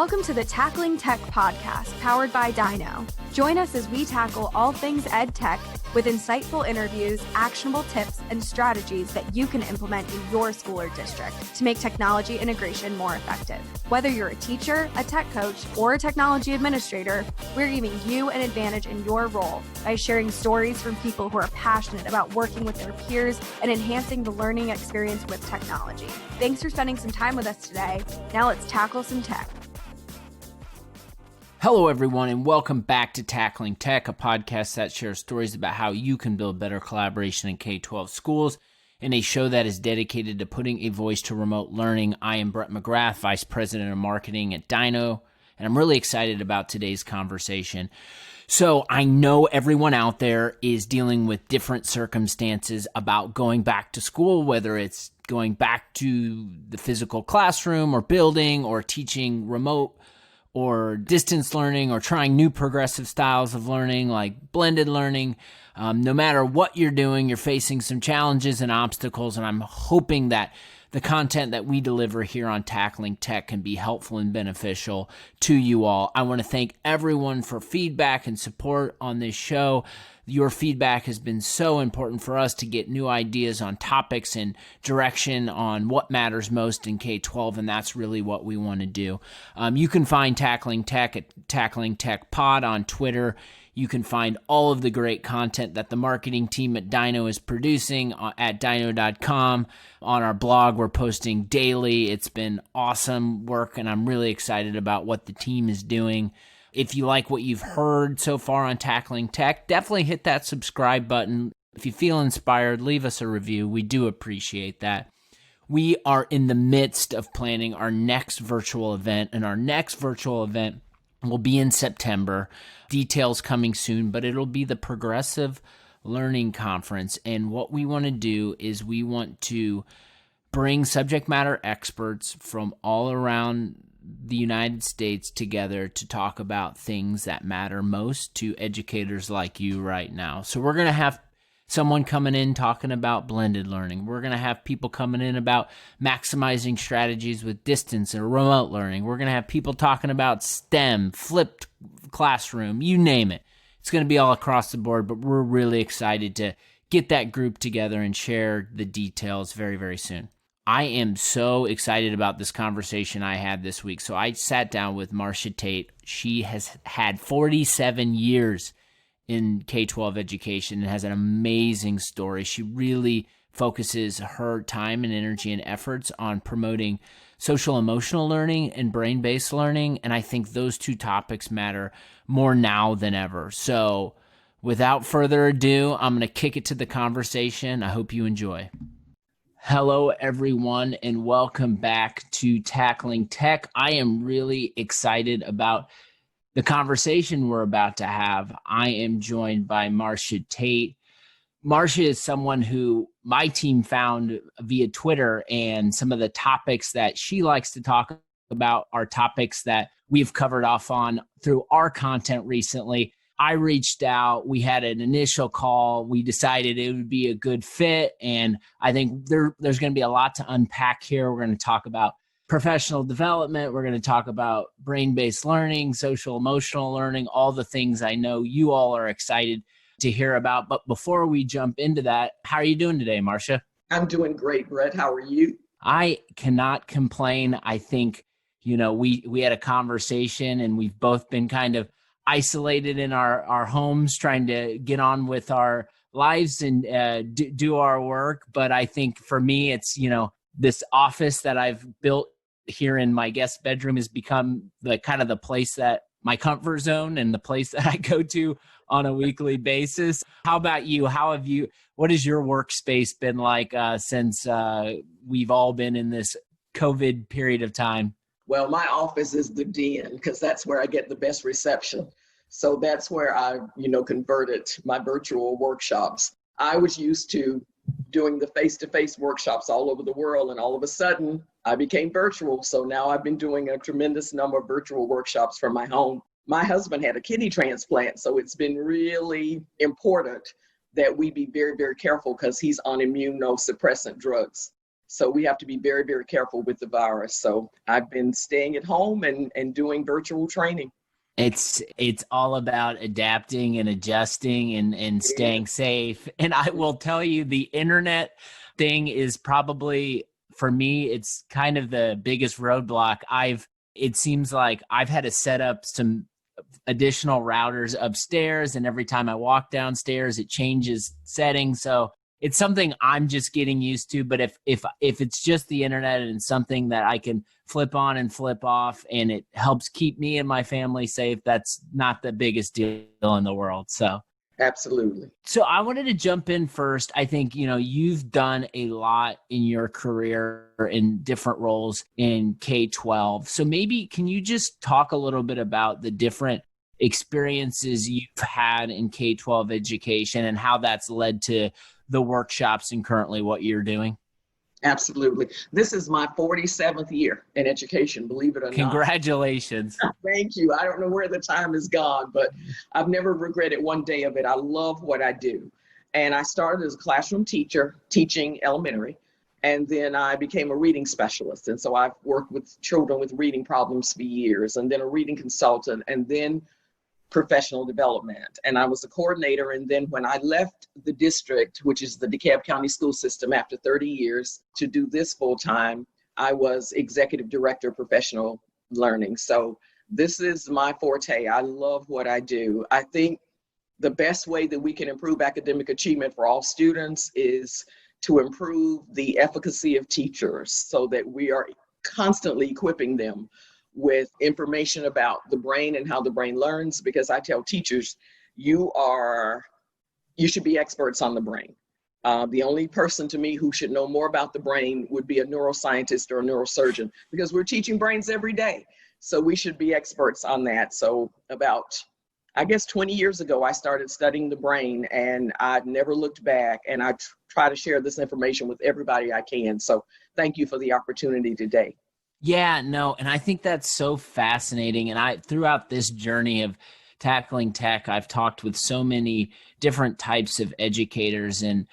Welcome to the Tackling Tech podcast, powered by Dyknow. Join us as we tackle all things EdTech with insightful interviews, actionable tips, and strategies that you can implement in your school or district to make technology integration more effective. Whether you're a teacher, a tech coach, or a technology administrator, we're giving you an advantage in your role by sharing stories from people who are passionate about working with their peers and enhancing the learning experience with technology. Thanks for spending some time with us today. Now let's tackle some tech. Hello, everyone, and welcome back to Tackling Tech, a podcast that shares stories about how you can build better collaboration in K-12 schools, and a show that is dedicated to putting a voice to remote learning. I am Brett McGrath, Vice President of Marketing at Dyknow, and I'm really excited about today's conversation. So I know everyone out there is dealing with different circumstances about going back to school, whether it's going back to the physical classroom or building or teaching remote or distance learning or trying new progressive styles of learning like blended learning. No matter what you're doing, you're facing some challenges and obstacles, and I'm hoping that the content that we deliver here on Tackling Tech can be helpful and beneficial to you all. I want to thank everyone for feedback and support on this show. Your feedback has been so important for us to get new ideas on topics and direction on what matters most in K-12, and that's really what we want to do. You can find Tackling Tech at Tackling Tech Pod on Twitter. You can find all of the great content that the marketing team at Dyknow is producing at Dyknow.com. On our blog, we're posting daily. It's been awesome work, and I'm really excited about what the team is doing. If you like what you've heard so far on Tackling Tech, definitely hit that subscribe button. If you feel inspired, leave us a review. We do appreciate that. We are in the midst of planning our next virtual event, and our next virtual event will be in September. Details coming soon, but it'll be the Progressive Learning Conference. And what we want to do is we want to bring subject matter experts from all around the United States together to talk about things that matter most to educators like you right now. So we're going to have someone coming in talking about blended learning. We're going to have people coming in about maximizing strategies with distance and remote learning. We're going to have people talking about STEM, flipped classroom, you name it. It's going to be all across the board, but we're really excited to get that group together and share the details very, very soon. I am so excited about this conversation I had this week. So I sat down with Marcia Tate. She has had 47 years in K-12 education and has an amazing story. She really focuses her time and energy and efforts on promoting social emotional learning and brain-based learning. And I think those two topics matter more now than ever. So without further ado, I'm going to kick it to the conversation. I hope you enjoy. Hello, everyone, and welcome back to Tackling Tech. I am really excited about the conversation we're about to have. I am joined by Marcia Tate. Marcia is someone who my team found via Twitter, and some of the topics that she likes to talk about are topics that we've covered off on through our content recently. I reached out, we had an initial call, we decided it would be a good fit, and I think there's going to be a lot to unpack here. We're going to talk about professional development, we're going to talk about brain-based learning, social emotional learning, all the things I know you all are excited to hear about. But before we jump into that, how are you doing today, Marcia? I'm doing great, Brett. How are you? I cannot complain. I think, we had a conversation and we've both been kind of isolated in our homes, trying to get on with our lives and do our work. But I think for me, it's, this office that I've built here in my guest bedroom has become the kind of the place that my comfort zone and the place that I go to on a weekly basis. How about you? What has your workspace been like since we've all been in this COVID period of time? Well, my office is the den because that's where I get the best reception. So that's where I, converted my virtual workshops. I was used to doing the face-to-face workshops all over the world, and all of a sudden I became virtual. So now I've been doing a tremendous number of virtual workshops from my home. My husband had a kidney transplant, so it's been really important that we be very, very careful because he's on immunosuppressant drugs. So we have to be very, very careful with the virus. So I've been staying at home and doing virtual training. It's all about adapting and adjusting and staying safe. And I will tell you, the internet thing is probably, for me, it's kind of the biggest roadblock. It seems like I've had to set up some additional routers upstairs, and every time I walk downstairs, it changes settings. So it's something I'm just getting used to. But if it's just the internet and something that I can flip on and flip off, and it helps keep me and my family safe, that's not the biggest deal in the world. So absolutely. So I wanted to jump in first. I think, you've done a lot in your career in different roles in K-12. So maybe can you just talk a little bit about the different experiences you've had in K-12 education and how that's led to the workshops and currently what you're doing? Absolutely. This is my 47th year in education, believe it or not. Congratulations. Thank you. I don't know where the time has gone, but I've never regretted one day of it. I love what I do. And I started as a classroom teacher, teaching elementary, and then I became a reading specialist. And so I've worked with children with reading problems for years, and then a reading consultant, and then professional development. And I was a coordinator. And then when I left the district, which is the Dekalb County school system, after 30 years to do this full time, I was executive director of professional learning. So this is my forte. I love what I do. I think the best way that we can improve academic achievement for all students is to improve the efficacy of teachers so that we are constantly equipping them with information about the brain and how the brain learns, because I tell teachers, you should be experts on the brain. The only person to me who should know more about the brain would be a neuroscientist or a neurosurgeon, because we're teaching brains every day. So we should be experts on that. So about, 20 years ago, I started studying the brain, and I've never looked back, and I try to share this information with everybody I can. So thank you for the opportunity today. Yeah, no, and I think that's so fascinating. And throughout this journey of tackling tech, I've talked with so many different types of educators and,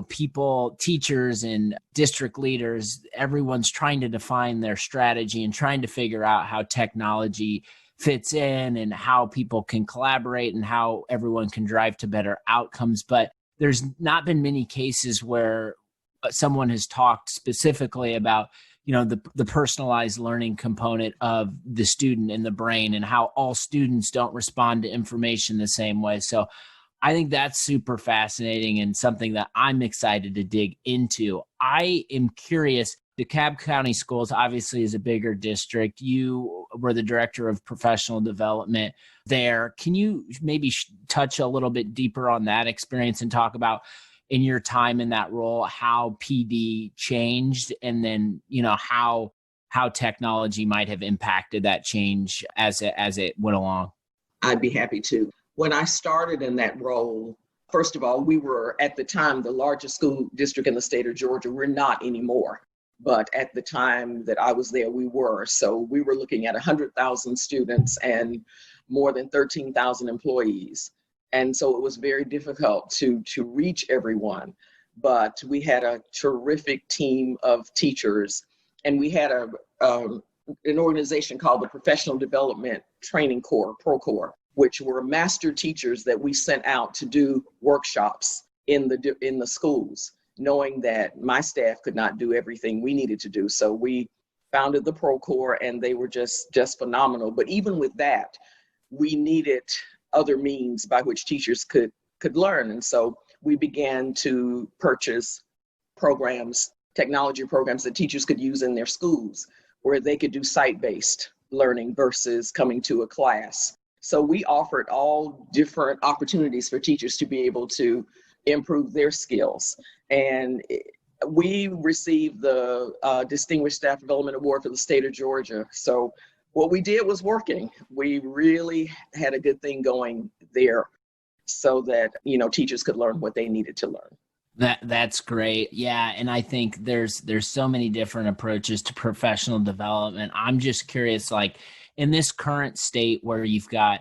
people, teachers and district leaders. Everyone's trying to define their strategy and trying to figure out how technology fits in and how people can collaborate and how everyone can drive to better outcomes. But there's not been many cases where someone has talked specifically about the personalized learning component of the student and the brain and how all students don't respond to information the same way. So I think that's super fascinating and something that I'm excited to dig into. I am curious, DeKalb County Schools obviously is a bigger district. You were the director of professional development there. Can you maybe touch a little bit deeper on that experience and talk about, in your time in that role, how PD changed, and then, how technology might have impacted that change as it went along? I'd be happy to. When I started in that role, first of all, we were at the time the largest school district in the state of Georgia. We're not anymore, but at the time that I was there, we were. So we were looking at 100,000 students and more than 13,000 employees. And so it was very difficult to reach everyone, but we had a terrific team of teachers, and we had an organization called the Professional Development Training Corps, ProCorps, which were master teachers that we sent out to do workshops in the schools, knowing that my staff could not do everything we needed to do. So we founded the ProCorps, and they were just phenomenal. But even with that, we needed other means by which teachers could learn. And so we began to purchase programs, technology programs that teachers could use in their schools, where they could do site-based learning versus coming to a class. So we offered all different opportunities for teachers to be able to improve their skills. And we received the Distinguished Staff Development Award for the state of Georgia. So what we did was working. We really had a good thing going there so that, teachers could learn what they needed to learn. That's great. Yeah. And I think there's so many different approaches to professional development. I'm just curious, like in this current state where you've got,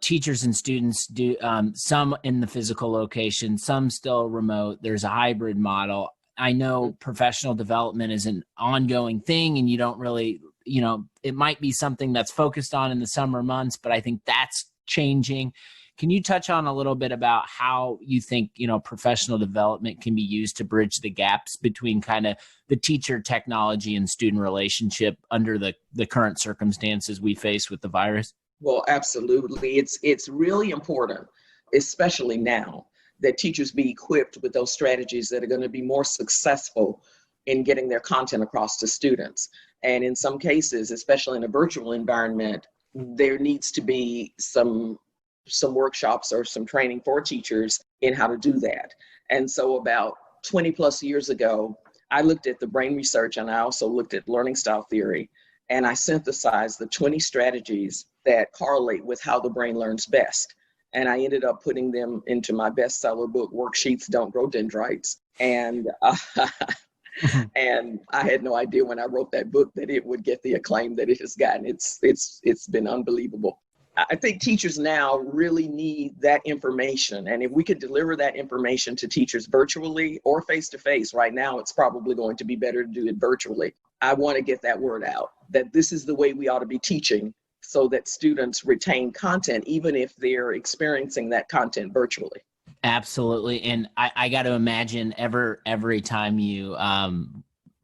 teachers and students do some in the physical location, some still remote, there's a hybrid model. I know professional development is an ongoing thing, and you don't really, it might be something that's focused on in the summer months, but I think that's changing. Can you touch on a little bit about how you think, professional development can be used to bridge the gaps between kind of the teacher, technology, and student relationship under the current circumstances we face with the virus? Well, absolutely. It's really important, especially now, that teachers be equipped with those strategies that are going to be more successful in getting their content across to students. And in some cases, especially in a virtual environment, there needs to be some workshops or some training for teachers in how to do that. And so about 20 plus years ago, I looked at the brain research, and I also looked at learning style theory, and I synthesized the 20 strategies that correlate with how the brain learns best. And I ended up putting them into my bestseller book, Worksheets Don't Grow Dendrites. And and I had no idea when I wrote that book that it would get the acclaim that it has gotten. It's been unbelievable. I think teachers now really need that information. And if we could deliver that information to teachers virtually or face-to-face, right now it's probably going to be better to do it virtually. I want to get that word out, that this is the way we ought to be teaching so that students retain content, even if they're experiencing that content virtually. Absolutely. And I got to imagine every time you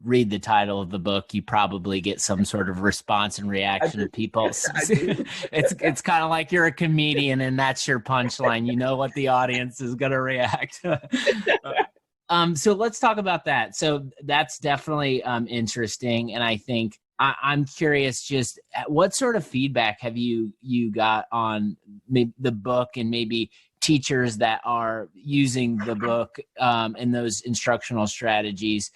read the title of the book, you probably get some sort of response and reaction of people. It's kind of like you're a comedian and that's your punchline. You know what the audience is going to react. So let's talk about that. So that's definitely interesting. And I think I'm curious, just what sort of feedback have you got on maybe the book and maybe teachers that are using the book and those instructional strategies,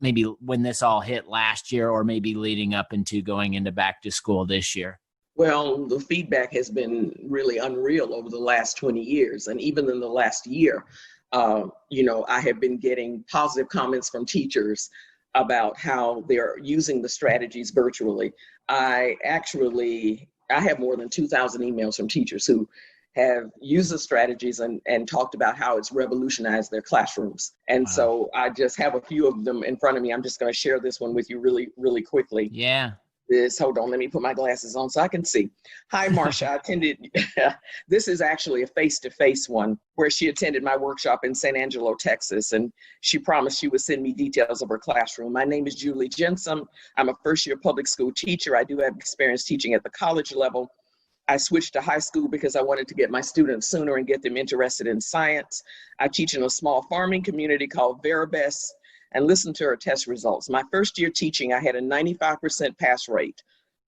maybe when this all hit last year or maybe leading up into going into back to school this year? Well, the feedback has been really unreal over the last 20 years. And even in the last year, I have been getting positive comments from teachers about how they're using the strategies virtually. I have more than 2,000 emails from teachers who have used the strategies and talked about how it's revolutionized their classrooms. And So I just have a few of them in front of me. I'm just going to share this one with you really, really quickly. Yeah. Hold on, let me put my glasses on so I can see. Hi, Marcia. I attended, this is actually a face-to-face one where she attended my workshop in San Angelo, Texas, and she promised she would send me details of her classroom. My name is Julie Jensen. I'm a first-year public school teacher. I do have experience teaching at the college level. I switched to high school because I wanted to get my students sooner and get them interested in science. I teach in a small farming community called Verabest, and listen to her test results. My first year teaching, I had a 95% pass rate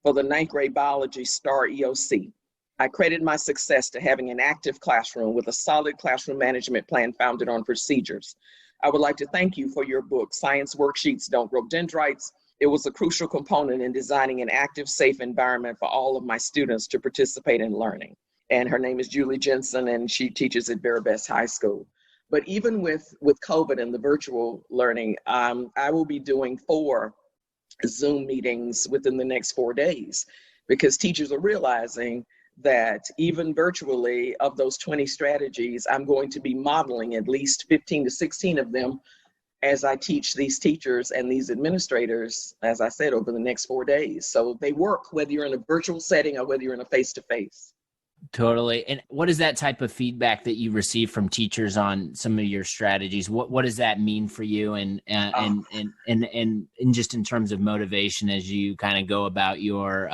for the 9th grade biology STAR EOC. I credit my success to having an active classroom with a solid classroom management plan founded on procedures. I would like to thank you for your book, Science Worksheets Don't Grow Dendrites. It was a crucial component in designing an active, safe environment for all of my students to participate in learning. And her name is Julie Jensen, and she teaches at Verabest High School. But even with COVID and the virtual learning, I will be doing 4 Zoom meetings within the next 4 days, because teachers are realizing that even virtually, of those 20 strategies, I'm going to be modeling at least 15 to 16 of them as I teach these teachers and these administrators, as I said, over the next 4 days. So they work whether you're in a virtual setting or whether you're in a face-to-face. Totally. And what is that type of feedback that you receive from teachers on some of your strategies? What does that mean for you and just in terms of motivation as you kind of go about your,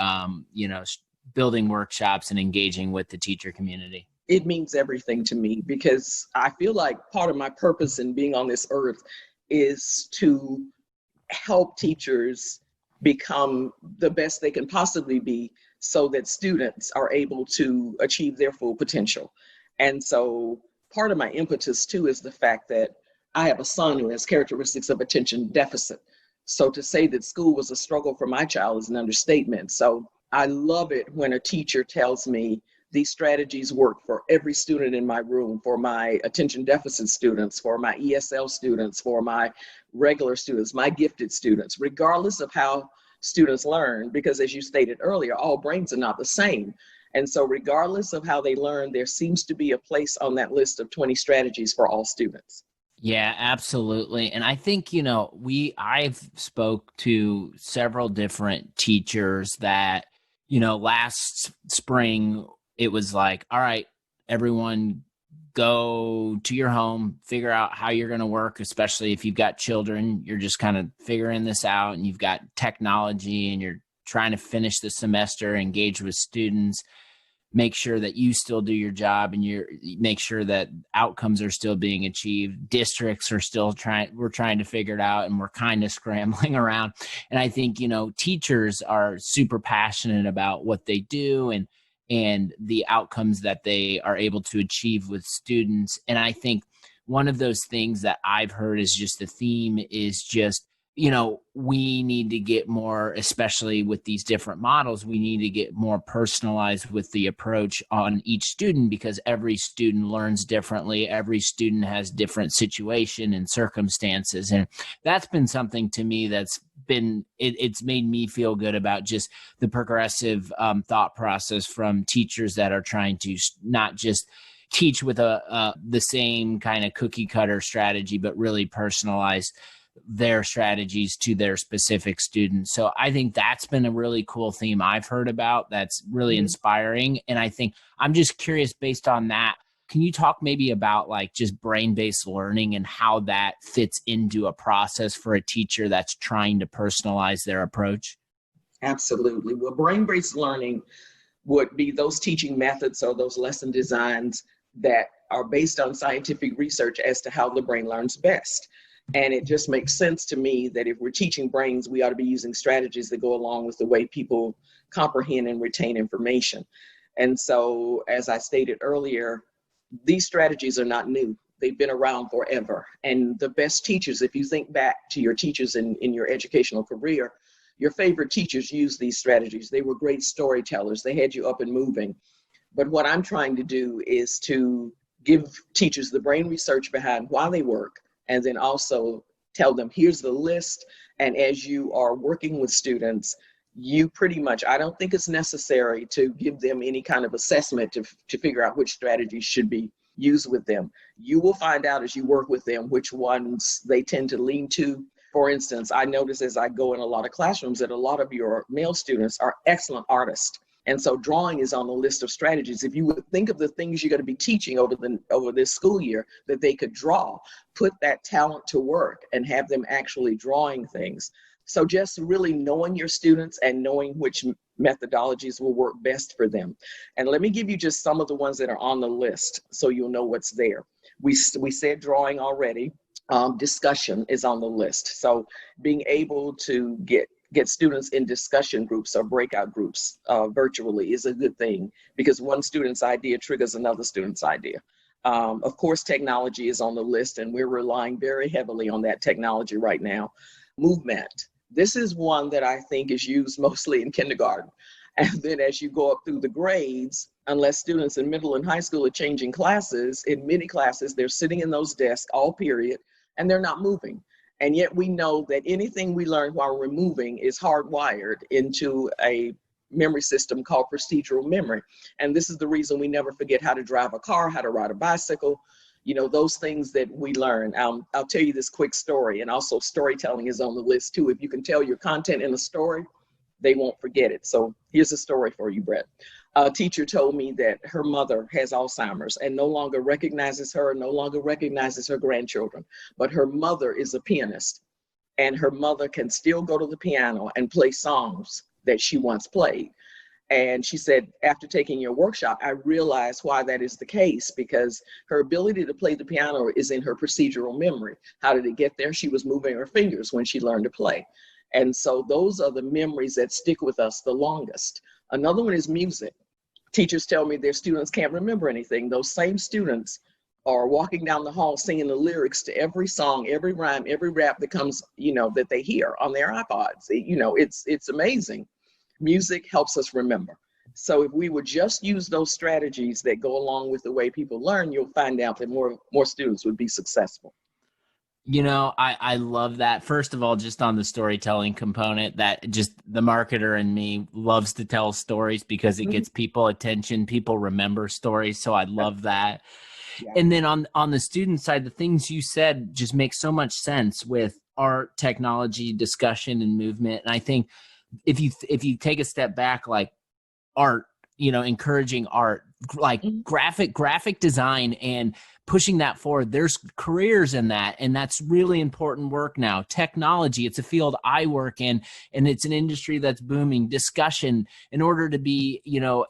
building workshops and engaging with the teacher community? It means everything to me, because I feel like part of my purpose in being on this earth is to help teachers become the best they can possibly be, so that students are able to achieve their full potential. And so part of my impetus too is the fact that I have a son who has characteristics of attention deficit. So to say that school was a struggle for my child is an understatement. So I love it when a teacher tells me these strategies work for every student in my room, for my attention deficit students, for my ESL students, for my regular students, my gifted students, regardless of how students learn, because as you stated earlier, all brains are not the same. And so regardless of how they learn, there seems to be a place on that list of 20 strategies for all students. Yeah, absolutely. And I think, I've spoke to several different teachers that, last spring it was like, all right, everyone go to your home, figure out how you're going to work, especially if you've got children, you're just kind of figuring this out and you've got technology and you're trying to finish the semester, engage with students, make sure that you still do your job and you make sure that outcomes are still being achieved. Districts are still we're trying to figure it out and we're kind of scrambling around. And I think, teachers are super passionate about what they do and the outcomes that they are able to achieve with students. And I think one of those things that I've heard is just the theme is just, we need to get more, especially with these different models, we need to get more personalized with the approach on each student because every student learns differently. Every student has different situation and circumstances. And that's been something to me that's been, it's made me feel good about just the progressive thought process from teachers that are trying to not just teach with the same kind of cookie cutter strategy, but really personalize their strategies to their specific students. So I think that's been a really cool theme I've heard about that's really inspiring. And I think I'm just curious based on that, can you talk maybe about like just brain-based learning and how that fits into a process for a teacher that's trying to personalize their approach? Absolutely. Well, brain-based learning would be those teaching methods or those lesson designs that are based on scientific research as to how the brain learns best. And it just makes sense to me that if we're teaching brains, we ought to be using strategies that go along with the way people comprehend and retain information. And so, as I stated earlier, these strategies are not new. They've been around forever. And the best teachers, if you think back to your teachers in your educational career, your favorite teachers used these strategies. They were great storytellers. They had you up and moving. But what I'm trying to do is to give teachers the brain research behind why they work, and then also tell them, here's the list. And as you are working with students, you pretty much, I don't think it's necessary to give them any kind of assessment to figure out which strategies should be used with them. You will find out as you work with them which ones they tend to lean to. For instance, I notice as I go in a lot of classrooms that a lot of your male students are excellent artists. And so drawing is on the list of strategies. If you would think of the things you're going to be teaching over this school year that they could draw, put that talent to work and have them actually drawing things. So just really knowing your students and knowing which methodologies will work best for them. And let me give you just some of the ones that are on the list so you'll know what's there. We said drawing already. Discussion is on the list. So being able to get students in discussion groups or breakout groups virtually is a good thing because one student's idea triggers another student's idea. Of course, technology is on the list and we're relying very heavily on that technology right now. Movement. This is one that I think is used mostly in kindergarten. And then as you go up through the grades, unless students in middle and high school are changing classes, in many classes, they're sitting in those desks all period and they're not moving. And yet we know that anything we learn while we're moving is hardwired into a memory system called procedural memory. And this is the reason we never forget how to drive a car, how to ride a bicycle, those things that we learn. I'll tell you this quick story, and also storytelling is on the list too. If you can tell your content in a story, they won't forget it. So here's a story for you, Brett. A teacher told me that her mother has Alzheimer's and no longer recognizes her, no longer recognizes her grandchildren, but her mother is a pianist and her mother can still go to the piano and play songs that she once played. And she said, after taking your workshop, I realized why that is the case because her ability to play the piano is in her procedural memory. How did it get there? She was moving her fingers when she learned to play. And so those are the memories that stick with us the longest. Another one is music. Teachers tell me their students can't remember anything. Those same students are walking down the hall singing the lyrics to every song, every rhyme, every rap that comes, that they hear on their iPods. It's amazing. Music helps us remember. So if we would just use those strategies that go along with the way people learn, you'll find out that more students would be successful. I love that. First of all, just on the storytelling component, that just the marketer in me loves to tell stories because it gets people attention. People remember stories. So I love that. Yeah. And then on the student side, the things you said just make so much sense with art, technology, discussion, and movement. And I think if you take a step back, like art, encouraging art, like graphic design and pushing that forward, there's careers in that, and that's really important work now. Technology, it's a field I work in, and it's an industry that's booming. Discussion, in order to be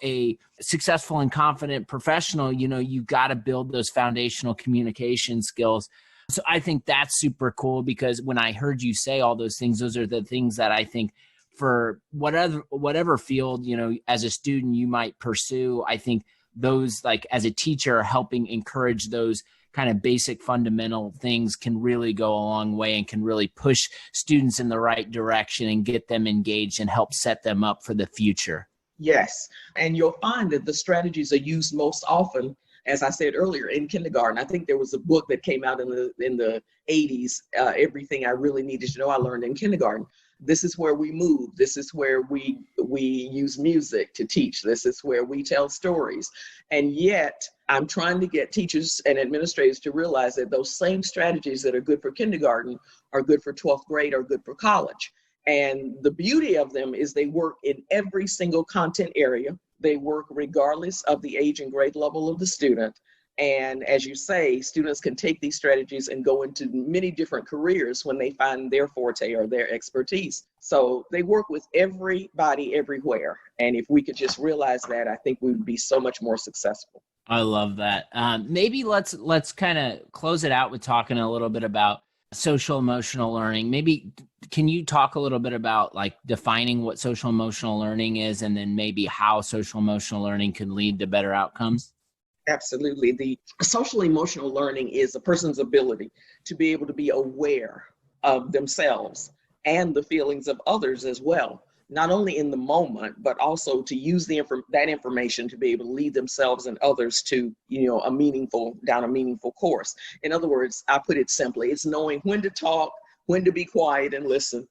a successful and confident professional, you got to build those foundational communication skills. So I think that's super cool, because when I heard you say all those things, those are the things that I think for whatever field, as a student you might pursue. I think those, like as a teacher, helping encourage those kind of basic fundamental things can really go a long way and can really push students in the right direction and get them engaged and help set them up for the future. Yes. And you'll find that the strategies are used most often, as I said earlier, in kindergarten. I think there was a book that came out in the 80s, Everything I Really Needed to Know I Learned in Kindergarten. This is where we move. This is where we use music to teach. This is where we tell stories. And yet I'm trying to get teachers and administrators to realize that those same strategies that are good for kindergarten are good for 12th grade, are good for college. And the beauty of them is they work in every single content area. They work regardless of the age and grade level of the student. And as you say, students can take these strategies and go into many different careers when they find their forte or their expertise. So they work with everybody everywhere. And if we could just realize that, I think we would be so much more successful. I love that. Maybe let's kind of close it out with talking a little bit about social emotional learning. Maybe can you talk a little bit about like defining what social emotional learning is, and then maybe how social emotional learning can lead to better outcomes? Absolutely. The social emotional learning is a person's ability to be able to be aware of themselves and the feelings of others as well, not only in the moment, but also to use that information to be able to lead themselves and others to, down a meaningful course. In other words, I put it simply, it's knowing when to talk, when to be quiet and listen,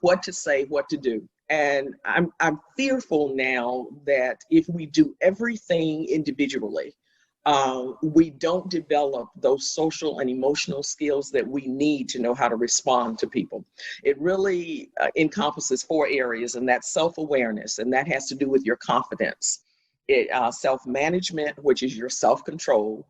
what to say, what to do. And I'm fearful now that if we do everything individually, we don't develop those social and emotional skills that we need to know how to respond to people. It really encompasses 4 areas, and that's self-awareness, and that has to do with your confidence. Self-management, which is your self-control.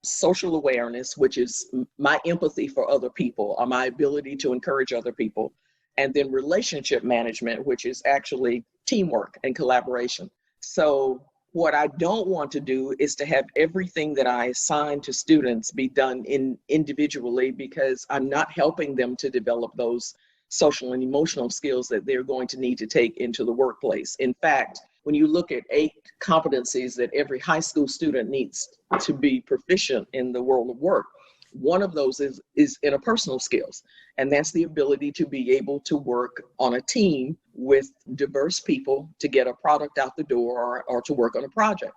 Social awareness, which is my empathy for other people, or my ability to encourage other people. And then relationship management, which is actually teamwork and collaboration. So what I don't want to do is to have everything that I assign to students be done individually, because I'm not helping them to develop those social and emotional skills that they're going to need to take into the workplace. In fact, when you look at 8 competencies that every high school student needs to be proficient in the world of work, one of those is interpersonal skills, and that's the ability to be able to work on a team with diverse people to get a product out the door or to work on a project.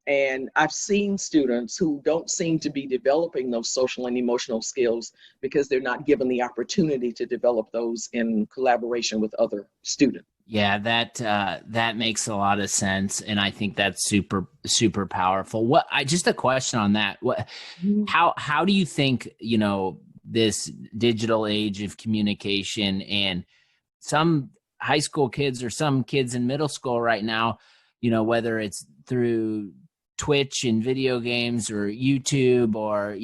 And I've seen students who don't seem to be developing those social and emotional skills because they're not given the opportunity to develop those in collaboration with other students. Yeah, that makes a lot of sense, and I think that's super, super powerful. Just a question on that. How do you think, this digital age of communication, and some high school kids or some kids in middle school right now, whether it's through Twitch and video games or YouTube or,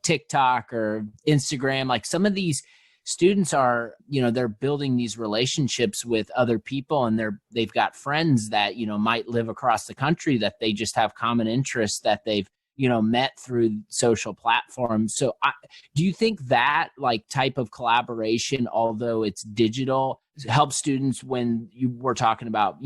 TikTok or Instagram, like some of these students are, they're building these relationships with other people, and they've got friends that, might live across the country that they just have common interests that they've, met through social platforms. So do you think that like type of collaboration, although it's digital, helps students when you were talking about,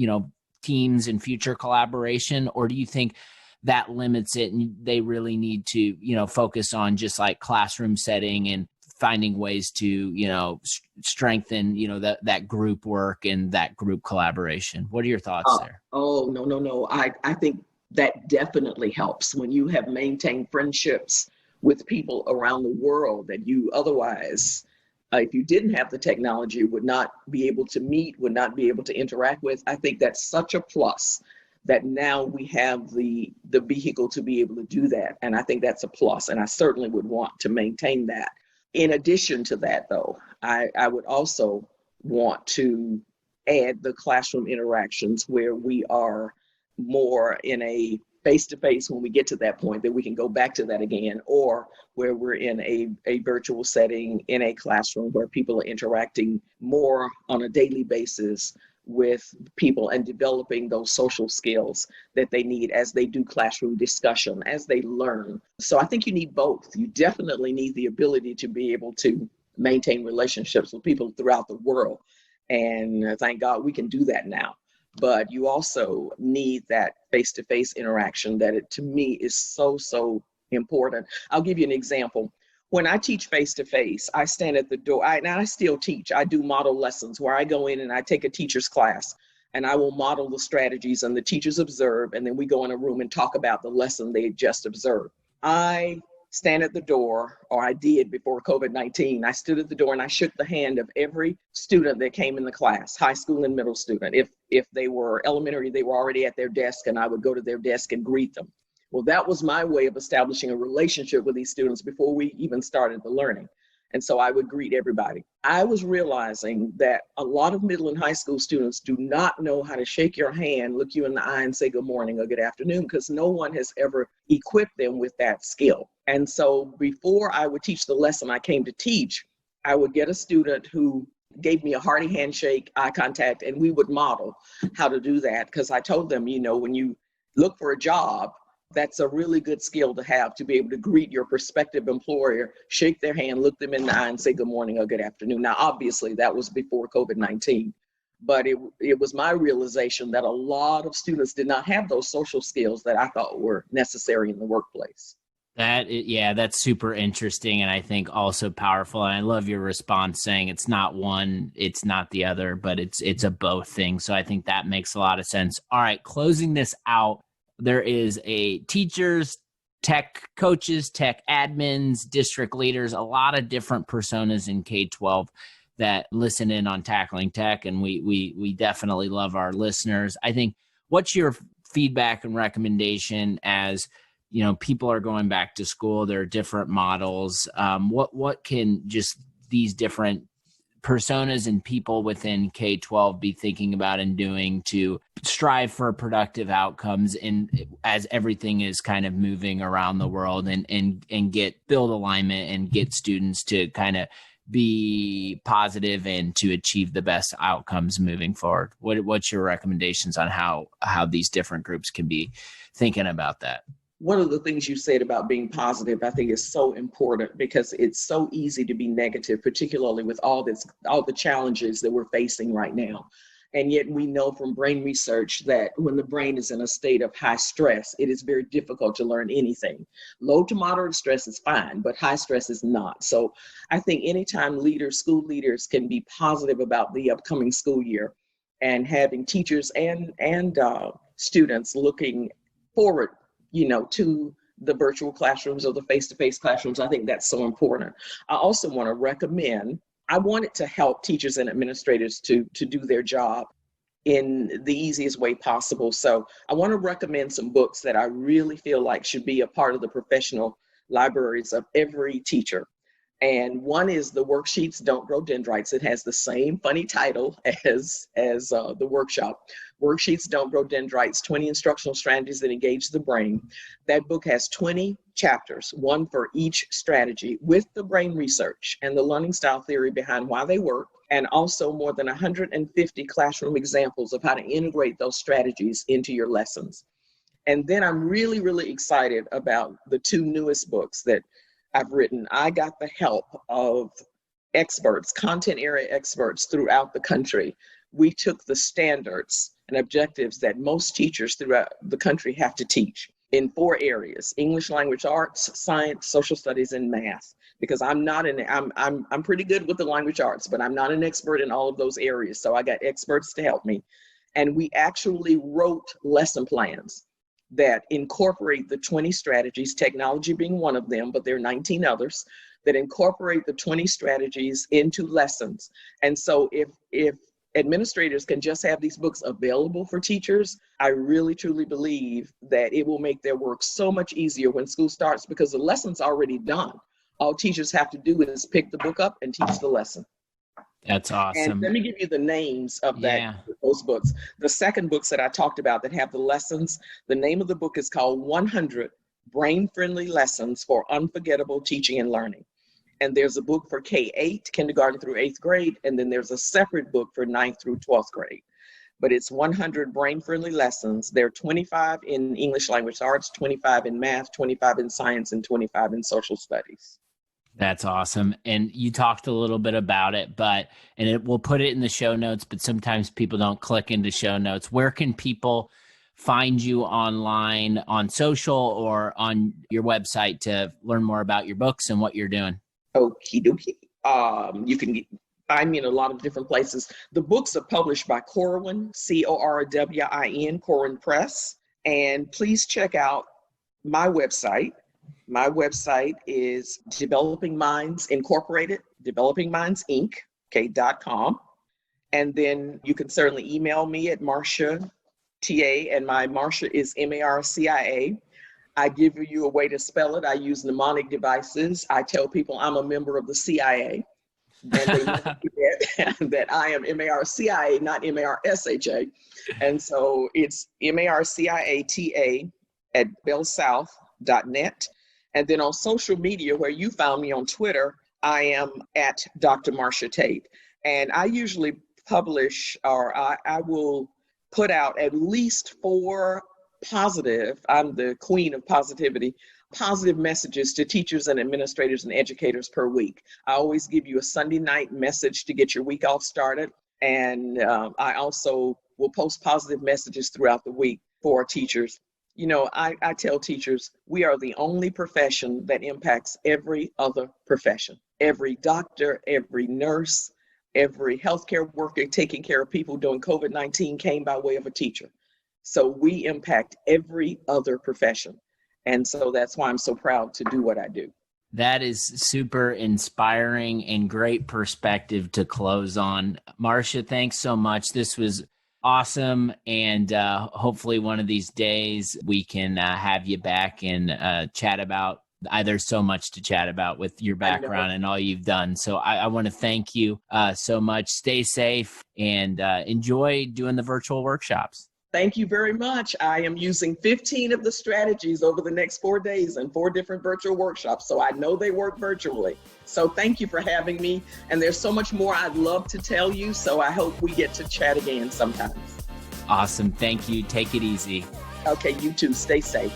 teams and future collaboration, or do you think that limits it and they really need to, focus on just like classroom setting and finding ways to, strengthen, that group work and that group collaboration? What are your thoughts there? Oh, no. I think that definitely helps when you have maintained friendships with people around the world that you otherwise, if you didn't have the technology, would not be able to meet, would not be able to interact with. I think that's such a plus. that now we have the vehicle to be able to do that. And I think that's a plus. And I certainly would want to maintain that. In addition to that, though, I would also want to add the classroom interactions where we are more in a face-to-face when we get to that point, that we can go back to that again, or where we're in a virtual setting in a classroom where people are interacting more on a daily basis with people and developing those social skills that they need as they do classroom discussion, as they learn. So I think you need both. You definitely need the ability to be able to maintain relationships with people throughout the world. And thank God we can do that now. But you also need that face-to-face interaction that to me is so important. I'll give you an example. When I teach face-to-face, I stand at the door. I still teach. I do model lessons where I go in and I take a teacher's class and I will model the strategies and the teachers observe, and then we go in a room and talk about the lesson they just observed. I stand at the door, or I did before COVID-19. I stood at the door and I shook the hand of every student that came in the class, high school and middle student. If they were elementary, they were already at their desk and I would go to their desk and greet them. Well, that was my way of establishing a relationship with these students before we even started the learning. And so I would greet everybody. I was realizing that a lot of middle and high school students do not know how to shake your hand, look you in the eye and say good morning or good afternoon, because no one has ever equipped them with that skill. And so before I would teach the lesson I came to teach, I would get a student who gave me a hearty handshake, eye contact, and we would model how to do that. Because I told them, when you look for a job, that's a really good skill to have, to be able to greet your prospective employer, shake their hand, look them in the eye and say good morning or good afternoon. Now, obviously that was before COVID-19, but it was my realization that a lot of students did not have those social skills that I thought were necessary in the workplace. That's super interesting. And I think also powerful. And I love your response saying it's not one, it's not the other, but it's a both thing. So I think that makes a lot of sense. All right, closing this out. There is a teachers, tech coaches, tech admins, district leaders, a lot of different personas in K-12 that listen in on Tackling Tech. And we definitely love our listeners. I think, what's your feedback and recommendation as, people are going back to school, there are different models. What can just these different personas and people within K-12 be thinking about and doing to strive for productive outcomes as everything is kind of moving around the world and build alignment and get students to kind of be positive and to achieve the best outcomes moving forward? What's your recommendations on how these different groups can be thinking about that? One of the things you said about being positive, I think, is so important, because it's so easy to be negative, particularly with all the challenges that we're facing right now. And yet we know from brain research that when the brain is in a state of high stress, it is very difficult to learn anything. Low to moderate stress is fine, but high stress is not. So I think anytime school leaders can be positive about the upcoming school year, and having teachers and students looking forward to the virtual classrooms or the face-to-face classrooms, I think that's so important. I also want to recommend, I want it to help teachers and administrators to do their job in the easiest way possible. So I want to recommend some books that I really feel like should be a part of the professional libraries of every teacher. And one is the Worksheets Don't Grow Dendrites. It has the same funny title as the workshop. Worksheets Don't Grow Dendrites, 20 Instructional Strategies that Engage the Brain. That book has 20 chapters, one for each strategy, with the brain research and the learning style theory behind why they work, and also more than 150 classroom examples of how to integrate those strategies into your lessons. And then I'm really, really excited about the two newest books that I've written. I got the help of experts, content area experts throughout the country. We took the standards and objectives that most teachers throughout the country have to teach in 4 areas: English language arts, science, social studies, and math. Because I'm pretty good with the language arts, but I'm not an expert in all of those areas. So I got experts to help me. And we actually wrote lesson plans that incorporate the 20 strategies, technology being one of them, but there are 19 others that incorporate the 20 strategies into lessons. And so if administrators can just have these books available for teachers, I really truly believe that it will make their work so much easier when school starts, because the lesson's already done. All teachers have to do is pick the book up and teach the lesson. That's awesome. And let me give you the names of those books. The second books that I talked about that have the lessons, the name of the book is called 100 Brain-Friendly Lessons for Unforgettable Teaching and Learning. And there's a book for K-8, kindergarten through 8th grade, and then there's a separate book for 9th through 12th grade. But it's 100 brain-friendly lessons. There are 25 in English language arts, 25 in math, 25 in science, and 25 in social studies. That's awesome. And you talked a little bit about it, we'll put it in the show notes, but sometimes people don't click into show notes. Where can people find you online, on social, or on your website to learn more about your books and what you're doing? Okie dokie. You can find me in a lot of different places. The books are published by Corwin, Corwin, Corwin Press. And please check out my website. My website is Developing Minds Incorporated, Developing Minds Inc. .com. And then you can certainly email me at Marcia TA, and my Marcia is Marcia. I give you a way to spell it. I use mnemonic devices. I tell people I'm a member of the CIA. And they know that I am Marcia, not Marsha. And so it's Marciata at bellsouth.net. And then on social media, where you found me on Twitter, I am at Dr. Marcia Tate. And I usually publish, or I will put out at least 4 positive, I'm the queen of positivity, positive messages to teachers and administrators and educators per week. I always give you a Sunday night message to get your week off started. And I also will post positive messages throughout the week for teachers. You know, I tell teachers, we are the only profession that impacts every other profession. Every doctor, every nurse, every healthcare worker taking care of people during COVID-19 came by way of a teacher. So we impact every other profession. And so that's why I'm so proud to do what I do. That is super inspiring and great perspective to close on. Marcia, thanks so much. This was awesome. And hopefully one of these days we can have you back and chat about. There's so much to chat about with your background and all you've done. So I want to thank you so much. Stay safe and enjoy doing the virtual workshops. Thank you very much. I am using 15 of the strategies over the next 4 days in 4 different virtual workshops. So I know they work virtually. So thank you for having me. And there's so much more I'd love to tell you. So I hope we get to chat again sometimes. Awesome. Thank you. Take it easy. Okay, you too. Stay safe.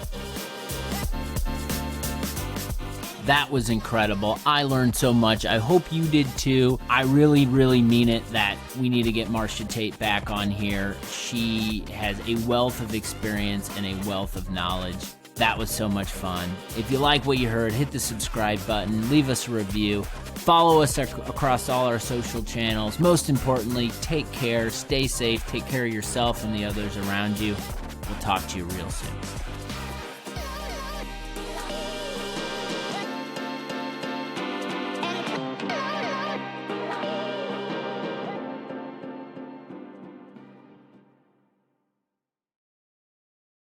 That was incredible. I learned so much. I hope you did too. I really, really mean it that we need to get Marcia Tate back on here. She has a wealth of experience and a wealth of knowledge. That was so much fun. If you like what you heard, hit the subscribe button, leave us a review, follow us across all our social channels. Most importantly, take care, stay safe, take care of yourself and the others around you. We'll talk to you real soon.